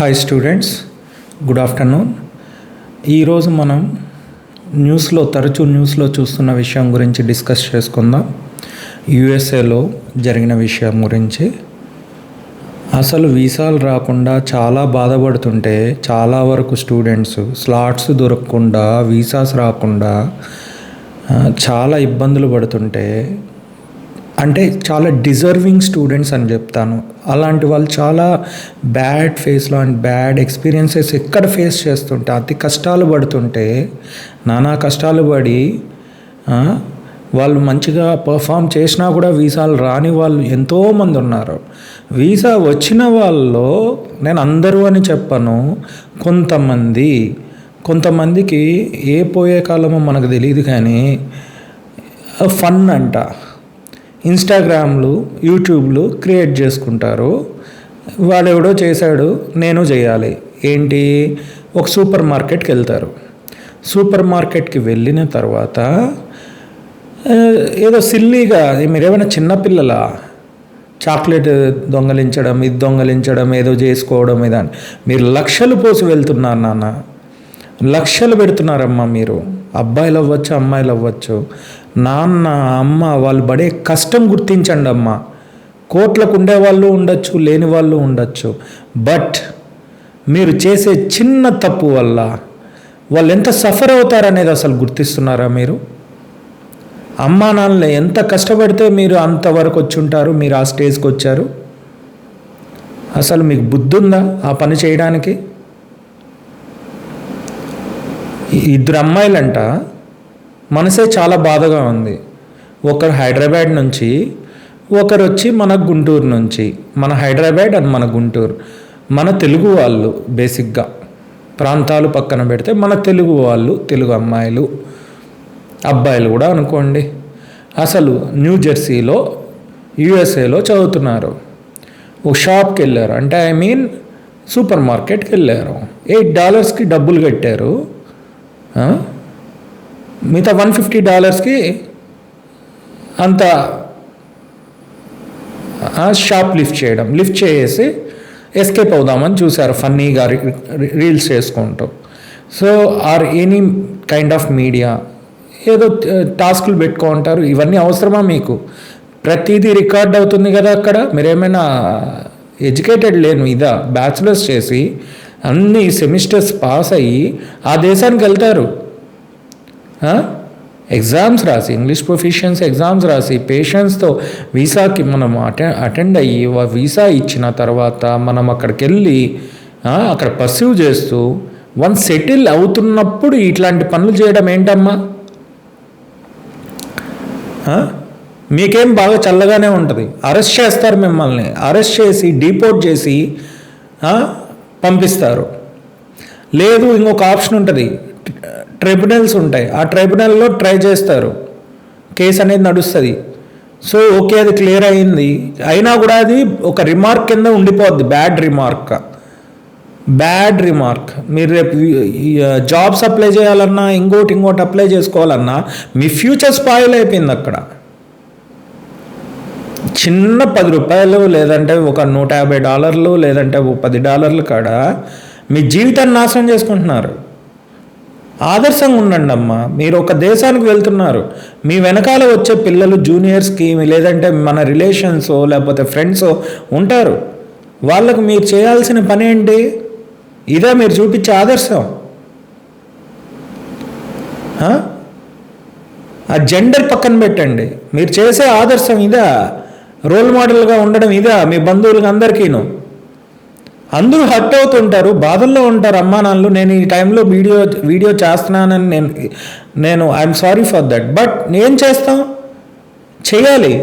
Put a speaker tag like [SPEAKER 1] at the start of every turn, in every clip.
[SPEAKER 1] Hi students, good afternoon. ఈరోజు మనం తరచూ న్యూస్లో చూస్తున్న విషయం గురించి డిస్కస్ చేసుకుందాం. యుఎస్ఏలో జరిగిన విషయం గురించి. అసలు వీసాలు రాకుండా చాలా బాధపడుతుంటే చాలా వరకు స్టూడెంట్స్ స్లాట్స్ దొరకకుండా, వీసాస్ రాకుండా చాలా ఇబ్బందులు పడుతుంటే, అంటే చాలా డిజర్వింగ్ స్టూడెంట్స్ అని చెప్తాను. అలాంటి వాళ్ళు చాలా బ్యాడ్ ఫేస్లో అండ్ బ్యాడ్ ఎక్స్పీరియన్సెస్ ఎక్కడ ఫేస్ చేస్తుంటే, అతి కష్టాలు పడుతుంటే, నానా కష్టాలు పడి వాళ్ళు మంచిగా పర్ఫామ్ చేసినా కూడా వీసాలు రాని వాళ్ళు ఎంతోమంది ఉన్నారు. వీసా వచ్చిన వాళ్ళలో నేను అందరూ అని చెప్పను, కొంతమందికి ఏ పోయే కాలమో మనకు తెలియదు, కానీ ఫన్ అంట ఇన్స్టాగ్రామ్లు, యూట్యూబ్లు క్రియేట్ చేసుకుంటారు. వాడెవడో చేశాడు, నేను చేయాలి. ఏంటి, ఒక సూపర్ మార్కెట్కి వెళ్తారు. సూపర్ మార్కెట్కి వెళ్ళిన తర్వాత ఏదో సిల్లీగా, మీరేమైనా చిన్నపిల్లల చాక్లెట్ దొంగలించడం, ఇది దొంగలించడం, ఏదో చేసుకోవడం, ఇదని మీరు లక్షలు పోసి వెళ్తున్నారు నాన్న, లక్షలు పెడుతున్నారమ్మా. మీరు అబ్బాయిలు అవ్వచ్చు, అమ్మాయిలు అవ్వచ్చు, నాన్న అమ్మ వాళ్ళు పడే కష్టం గుర్తించండి అమ్మ. కోట్లకు ఉండేవాళ్ళు ఉండొచ్చు, లేని వాళ్ళు ఉండొచ్చు, బట్ మీరు చేసే చిన్న తప్పు వల్ల వాళ్ళు ఎంత సఫర్ అవుతారనేది అసలు గుర్తిస్తున్నారా మీరు? అమ్మా నాన్నలు ఎంత కష్టపడితే మీరు అంతవరకు వచ్చి ఉంటారు, మీరు ఆ స్టేజ్కి వచ్చారు. అసలు మీకు బుద్ధి ఉందా ఆ పని చేయడానికి? ఇద్దరు అమ్మాయిలంట, మనసే చాలా బాధగా ఉంది. ఒకరు హైదరాబాద్ నుంచి, ఒకరు వచ్చి మన గుంటూరు నుంచి. మన హైదరాబాద్ అండ్ మన గుంటూరు, మన తెలుగు వాళ్ళు. బేసిక్గా ప్రాంతాలు పక్కన పెడితే మన తెలుగు వాళ్ళు, తెలుగు అమ్మాయిలు, అబ్బాయిలు కూడా అనుకోండి. అసలు న్యూ జెర్సీలో, యుఎస్ఏలో చదువుతున్నారు. ఒక షాప్కి వెళ్ళారు, అంటే సూపర్ మార్కెట్కి వెళ్ళారు. $8కి డబ్బులు కట్టారు. మిగతా $150కి అంత షాప్ లిఫ్ట్ చేసి ఎస్కేప్ అవుదామని చూశారు, ఫన్నీగా రీల్స్ చేసుకుంటూ. So or any kind of media ఏదో టాస్కులు పెట్టుకుంటారు. ఇవన్నీ అవసరమా మీకు? ప్రతిదీ రికార్డ్ అవుతుంది కదా అక్కడ. మీరేమైనా ఎడ్యుకేటెడ్ లేను ఇదా? బ్యాచులర్స్ చేసి అన్ని సెమిస్టర్స్ పాస్ అయ్యి ఆ దేశానికి వెళ్తారు. ఎగ్జామ్స్ రాసి, ఇంగ్లీష్ ప్రొఫిషియన్సీ ఎగ్జామ్స్ రాసి, పేషెన్స్తో వీసాకి మనం అటెండ్ అయ్యి, వీసా ఇచ్చిన తర్వాత మనం అక్కడికి వెళ్ళి అక్కడ పర్సీవ్ చేస్తూ వన్స్ సెటిల్ అవుతున్నప్పుడు ఇట్లాంటి పనులు చేయడం ఏంటమ్మా? మీకేం బాగా చల్లగానే ఉంటుంది. అరెస్ట్ చేస్తారు, మిమ్మల్ని అరెస్ట్ చేసి డిపోర్ట్ చేసి పంపిస్తారు. లేదు, ఇంకొక ఆప్షన్ ఉంటుంది, ట్రిబ్యునల్స్ ఉంటాయి. ఆ ట్రిబ్యునల్లో ట్రై చేస్తారు, కేసు అనేది నడుస్తుంది. సో ఓకే, అది క్లియర్ అయింది, అయినా కూడా అది ఒక రిమార్క్ కింద ఉండిపోద్ది, బ్యాడ్ రిమార్క్. మీరు రేపు జాబ్స్ అప్లై చేయాలన్నా, ఇంకోటి అప్లై చేసుకోవాలన్నా మీ ఫ్యూచర్ స్పాయిల్ అయిపోయింది అక్కడ. చిన్న $10 లేదంటే ఒక $150 లేదంటే $10 కాడ మీ జీవితాన్ని నాశనం చేసుకుంటున్నారు. ఆదర్శంగా ఉండండి అమ్మా. మీరు ఒక దేశానికి వెళ్తున్నారు, మీ వెనకాల వచ్చే పిల్లలు జూనియర్స్కి, లేదంటే మన రిలేషన్సో లేకపోతే ఫ్రెండ్సో ఉంటారు. వాళ్ళకు మీరు చేయాల్సిన పని ఏంటి? ఇదే మీరు చూపించే ఆదర్శం. ఆ జెండర్ పక్కన పెట్టండి, మీరు చేసే ఆదర్శం ఇదా? రోల్ మోడల్గా ఉండడం ఇదా మీ బంధువులకి అందరికీను? అందరూ హర్ట్ అవుతుంటారు, బాధల్లో ఉంటారు అమ్మా నాన్నలు. నేను ఈ టైంలో వీడియో చేస్తున్నానని నేను I'm sorry for that, but నేను చేయాలి.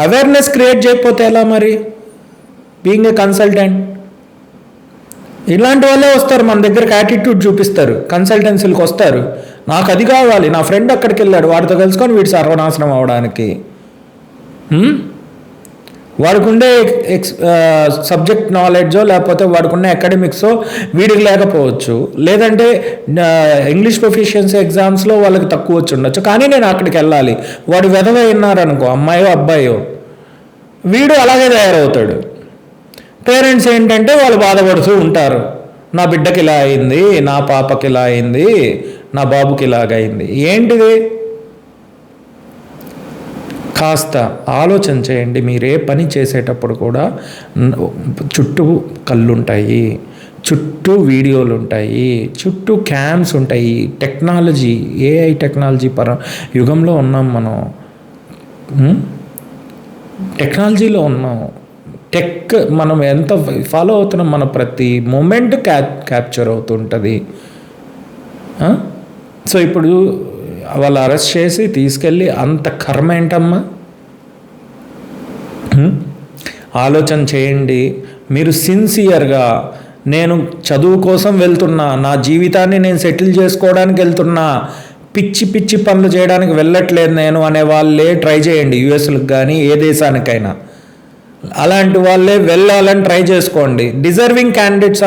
[SPEAKER 1] అవేర్నెస్ క్రియేట్ చేయకపోతే ఎలా మరి? బీయింగ్ ఏ కన్సల్టెంట్, ఇలాంటి వాళ్ళే వస్తారు మన దగ్గరకు, యాటిట్యూడ్ చూపిస్తారు, కన్సల్టెన్సీలకు వస్తారు. నాకు అది కావాలి, నా ఫ్రెండ్ అక్కడికి వెళ్ళాడు, వాడితో కలుసుకొని వీడు సర్వనాశనం అవడానికి. వాడికి ఉండే సబ్జెక్ట్ నాలెడ్జో లేకపోతే వాడికి ఉన్న అకాడమిక్సో వీడికి లేకపోవచ్చు, లేదంటే ఇంగ్లీష్ ప్రొఫిషియన్సీ ఎగ్జామ్స్లో వాళ్ళకి తక్కువ వచ్చి ఉండొచ్చు, కానీ నేను అక్కడికి వెళ్ళాలి. వాడు వెధవ విన్నారనుకో, అమ్మాయో అబ్బాయో, వీడు అలాగే తయారవుతాడు. పేరెంట్స్ ఏంటంటే వాళ్ళు బాధపడుతూ ఉంటారు, నా బిడ్డకి ఇలా అయింది, నా పాపకి ఇలా అయింది, నా బాబుకి ఇలాగైంది. ఏంటిది? కాస్త ఆలోచన చేయండి. మీరే పని చేసేటప్పుడు కూడా చుట్టూ కళ్ళుంటాయి, చుట్టూ వీడియోలు ఉంటాయి, చుట్టూ క్యామ్స్ ఉంటాయి. టెక్నాలజీ, ఏఐ టెక్నాలజీ యుగంలో ఉన్నాం మనం. టెక్నాలజీలో ఉన్నాం. మనం ఎంత ఫాలో అవుతున్నాం, మన ప్రతి మూమెంట్ క్యాప్చర్ అవుతుంటుంది. సో ఇప్పుడు వాళ్ళు అరెస్ట్ చేసి తీసుకెళ్ళి అంత కర్మ ఏంటమ్మా? ఆలోచన చేయండి. మీరు సిన్సియర్గా, నేను చదువు కోసం వెళ్తున్నా, నా జీవితాన్ని నేను సెటిల్ చేసుకోవడానికి వెళ్తున్నా, పిచ్చి పిచ్చి పనులు చేయడానికి వెళ్ళట్లేదు నేను అనే వాళ్ళే ట్రై చేయండి. యుఎస్లకు కానీ ఏ దేశానికైనా అలాంటి వాళ్ళే వెళ్ళాలని ట్రై చేసుకోండి. డిజర్వింగ్ క్యాండిడేట్స్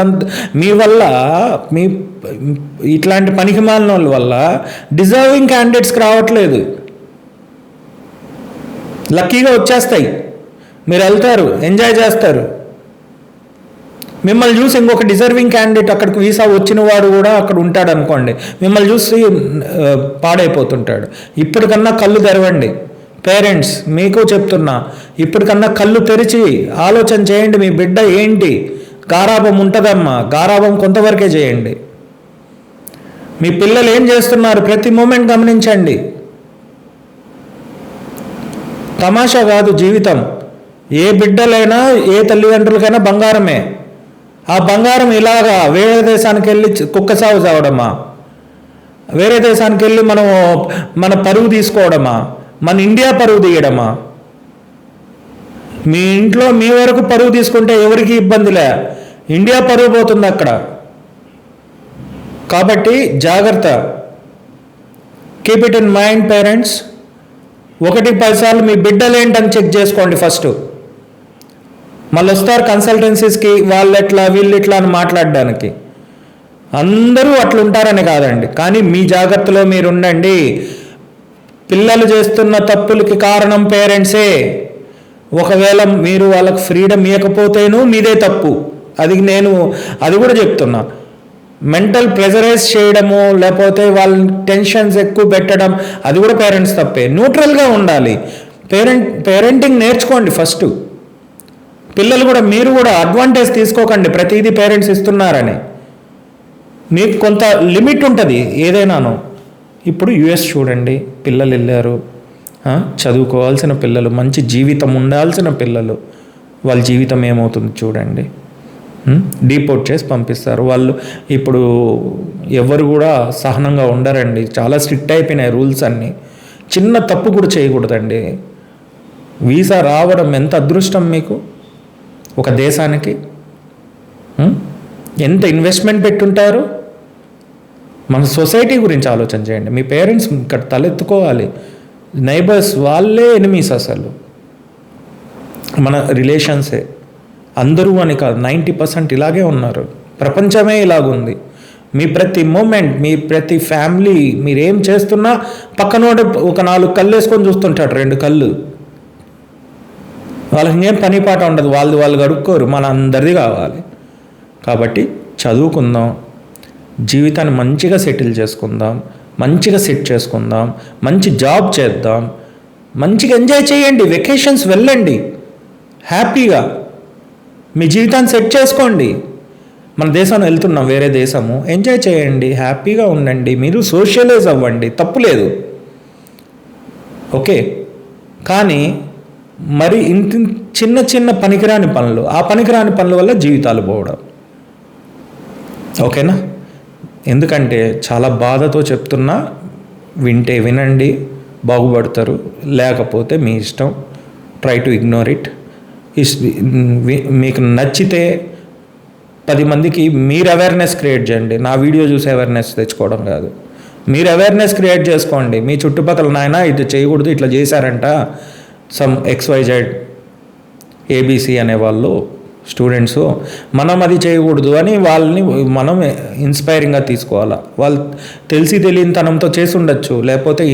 [SPEAKER 1] మీ వల్ల, మీ ఇట్లాంటి పనికిమాలిన వాళ్ళ వల్ల డిజర్వింగ్ క్యాండిడేట్స్కి రావట్లేదు. లక్కీగా వచ్చేస్తాయి, మీరు వెళ్తారు, ఎంజాయ్ చేస్తారు. మిమ్మల్ని చూసి ఇంకొక డిజర్వింగ్ క్యాండిడేట్ అక్కడికి వీసా వచ్చిన వాడు కూడా అక్కడ ఉంటాడు అనుకోండి, మిమ్మల్ని చూసి పాడైపోతుంటాడు. ఇప్పటికన్నా కళ్ళు తెరవండి. పేరెంట్స్ మీకు చెప్తున్నా, ఇప్పటికన్నా కళ్ళు తెరిచి ఆలోచన చేయండి. మీ బిడ్డ ఏంటి? గారాబం ఉంటుందమ్మా, గారాబం కొంతవరకే చేయండి. మీ పిల్లలు ఏం చేస్తున్నారు ప్రతి మూమెంట్ గమనించండి. తమాషా కాదు జీవితం. ఏ బిడ్డలైనా ఏ తల్లిదండ్రులకైనా బంగారమే. ఆ బంగారం ఇలాగా వేరే దేశానికి వెళ్ళి కుక్క సాగు చావడమా? వేరే దేశానికి వెళ్ళి మన పరువు తీసుకోవడమా? మన ఇండియా పరువు తీయడమా? మీ ఇంట్లో మీ వరకు పరువు తీసుకుంటే ఎవరికి ఇబ్బందిలే, ఇండియా పరువు పోతుంది అక్కడ. కాబట్టి జాగ్రత్త. Keep it in mind parents. 1-10 సార్లు మీ బిడ్డలేంటని చెక్ చేసుకోండి ఫస్ట్. మళ్ళీ వస్తారు కన్సల్టెన్సీస్కి, వాళ్ళెట్లా వీళ్ళెట్లా అని మాట్లాడడానికి. అందరూ అట్లుంటారని కాదండి, కానీ మీ జాగ్రత్తలో మీరు ఉండండి. పిల్లలు చేస్తున్న తప్పులకి కారణం పేరెంట్సే. ఒకవేళ మీరు వాళ్ళకి ఫ్రీడమ్ ఇవ్వకపోతేనూ మీదే తప్పు. అది కూడా చెప్తున్నా. మెంటల్ ప్రెజరైజ్ చేయడము, లేకపోతే వాళ్ళ టెన్షన్స్ ఎక్కువ పెట్టడం, అది కూడా పేరెంట్స్ తప్పే. న్యూట్రల్గా ఉండాలి. పేరెంటింగ్ నేర్చుకోండి ఫస్ట్. పిల్లలు కూడా, మీరు కూడా అడ్వాంటేజ్ తీసుకోకండి ప్రతిదీ పేరెంట్స్ ఇస్తున్నారని. మీకు కొంత లిమిట్ ఉంటుంది ఏదైనాను. ఇప్పుడు యుఎస్ చూడండి, పిల్లలు వెళ్ళారు, చదువుకోవాల్సిన పిల్లలు, మంచి జీవితం ఉండాల్సిన పిల్లలు, వాళ్ళ జీవితం ఏమవుతుంది చూడండి. డీపోర్ట్ చేసి పంపిస్తారు. వాళ్ళు ఇప్పుడు ఎవరు కూడా సహనంగా ఉండరండి. చాలా స్ట్రిక్ట్ అయిపోయినాయి రూల్స్ అన్నీ. చిన్న తప్పు కూడా చేయకూడదండి. వీసా రావడం ఎంత అదృష్టం మీకు. ఒక దేశానికి ఎంత ఇన్వెస్ట్మెంట్ పెట్టుంటారు. మన సొసైటీ గురించి ఆలోచన చేయండి. మీ పేరెంట్స్ ఇక్కడ తలెత్తుకోవాలి. నైబర్స్ వాళ్ళే ఎనిమీస్ అసలు. మన రిలేషన్సే. అందరూ అని కాదు, 90% ఇలాగే ఉన్నారు. ప్రపంచమే ఇలాగుంది. మీ ప్రతి మూమెంట్, మీ ప్రతి ఫ్యామిలీ, మీరేం చేస్తున్నా పక్కనోడు ఒక 4 కళ్ళు వేసుకొని చూస్తుంటాడు, 2 కళ్ళు. వాళ్ళకి ఇంకేం పని పాట ఉండదు, వాళ్ళు గడుక్కోరు. మన అందరిది కావాలి. కాబట్టి చదువుకుందాం, జీవితాన్ని మంచిగా సెటిల్ చేసుకుందాం, మంచిగా సెట్ చేసుకుందాం, మంచి జాబ్ చేద్దాం, మంచిగా ఎంజాయ్ చేయండి. వెకేషన్స్ వెళ్ళండి హ్యాపీగా, మీ జీవితాన్ని సెట్ చేసుకోండి. మన దేశం వెళ్తున్నాం, వేరే దేశము, ఎంజాయ్ చేయండి, హ్యాపీగా ఉండండి. మీరు సోషలైజ్ అవ్వండి, తప్పులేదు, ఓకే. కానీ మరి ఇంత చిన్న చిన్న పనికిరాని పనులు, ఆ పనికిరాని పనుల వల్ల జీవితాలు పోవడం, ఓకేనా? ఎందుకంటే చాలా బాధతో చెప్తున్నా, వింటే వినండి, బాగుపడతారు. లేకపోతే మీ ఇష్టం. Try to ignore it. మీకు నచ్చితే 10 మందికి మీరు అవేర్నెస్ క్రియేట్ చేయండి. నా వీడియో చూసి అవేర్నెస్ తెచ్చుకోవడం కాదు. మీరు అవేర్నెస్ క్రియేట్ చేసుకోండి. మీ చుట్టుపక్కల, నాయన ఇది చేయకూడదు, ఇట్లా చేశారంట సమ్ XYZ ABC అనేవాళ్ళు స్టూడెంట్స్, మనం అది చేయకూడదు అని వాళ్ళని మనం ఇన్స్పైరింగ్గా తీసుకోవాలా. వాళ్ళు తెలిసి తెలియనితనంతో చేసి ఉండొచ్చు, లేకపోతే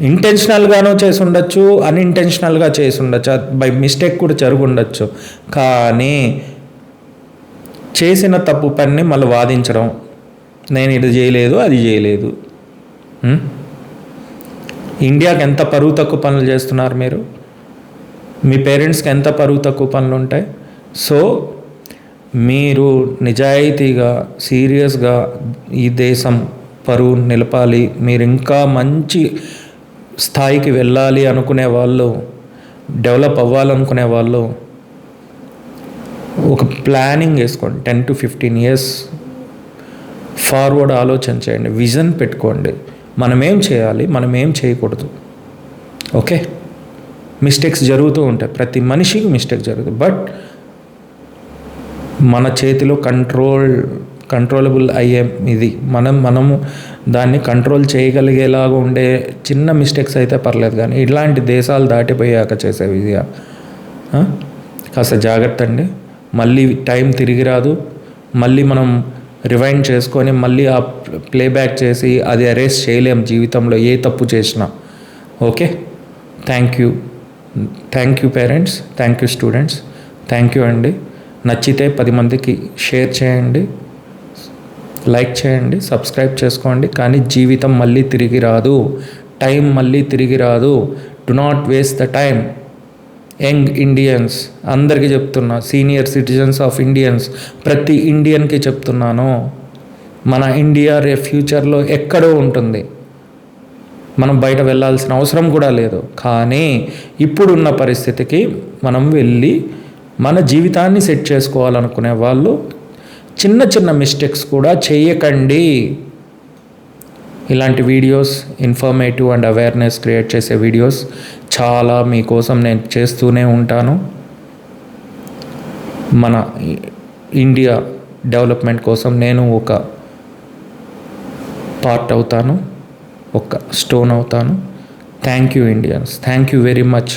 [SPEAKER 1] ఇంటెన్షనల్గానో చేసి ఉండొచ్చు, అన్ఇంటెన్షనల్గా చేసి ఉండొచ్చు, బై మిస్టేక్ కూడా జరుగుండొచ్చు. కానీ చేసిన తప్పు పనిని మళ్ళీ వాదించడం, నేను ఇది చేయలేదు అది చేయలేదు. ఇండియాకి ఎంత పరువు తక్కువ పనులు చేస్తున్నారు మీరు, మీ పేరెంట్స్కి ఎంత పరువు తక్కువ పనులు ఉంటాయి. సో మీరు నిజాయితీగా సీరియస్గా ఈ దేశం పరువు నిలపాలి, మీరు ఇంకా మంచి స్థాయికి వెళ్ళాలి అనుకునే వాళ్ళు, డెవలప్ అవ్వాలనుకునే వాళ్ళు ఒక ప్లానింగ్ వేసుకోండి. 10 to 15 years ఫార్వర్డ్ ఆలోచన చేయండి, విజన్ పెట్టుకోండి. మనం ఏం చేయాలి, మనం ఏం చేయకూడదు. ఓకే, మిస్టేక్స్ జరుగుతూ ఉంటాయి, ప్రతి మనిషికి మిస్టేక్ జరుగుతుంది. బట్ మన చేతిలో కంట్రోలబుల్ అయ్యే ఇది మనము దాన్ని కంట్రోల్ చేయగలిగేలాగా ఉండే చిన్న మిస్టేక్స్ అయితే పర్లేదు. కానీ ఇట్లాంటి దేశాలు దాటిపోయాక చేసేవి ఇది కాస్త జాగ్రత్త అండి. మళ్ళీ టైం తిరిగి రాదు. మళ్ళీ మనం రివైండ్ చేసుకొని మళ్ళీ ఆ ప్లేబ్యాక్ చేసి అది అరేస్ట్ చేయలేం జీవితంలో ఏ తప్పు చేసినా. Okay, thank you parents, thank you students, thank you అండి. నచ్చితే 10 మందికి షేర్ చేయండి, లైక్ చేయండి, సబ్స్క్రైబ్ చేసుకోండి. కానీ జీవితం మళ్ళీ తిరిగి రాదు, టైం మళ్ళీ తిరిగి రాదు. Do not waste the time. Young Indians అందరికీ చెప్తున్నా, సీనియర్ సిటిజన్స్ ఆఫ్ ఇండియన్స్, ప్రతి ఇండియన్కి చెప్తున్నాను, మన ఇండియా రేపు ఫ్యూచర్లో ఎక్కడో ఉంటుంది. మనం బయట వెళ్ళాల్సిన అవసరం కూడా లేదు. కానీ ఇప్పుడున్న పరిస్థితికి మనం వెళ్ళి మన జీవితాన్ని సెట్ చేసుకోవాలనుకునే వాళ్ళు చిన్న చిన్న మిస్టేక్స్ కూడా చేయకండి. ఇలాంటి videos, informative and awareness create చేసే వీడియోస్ చాలా మీకోసం నేను చేస్తూనే ఉంటాను. మన ఇండియా డెవలప్మెంట్ కోసం నేను ఒక పార్ట్ అవుతాను, ఒక స్టోన్ అవుతాను. Thank you Indians, thank you very much.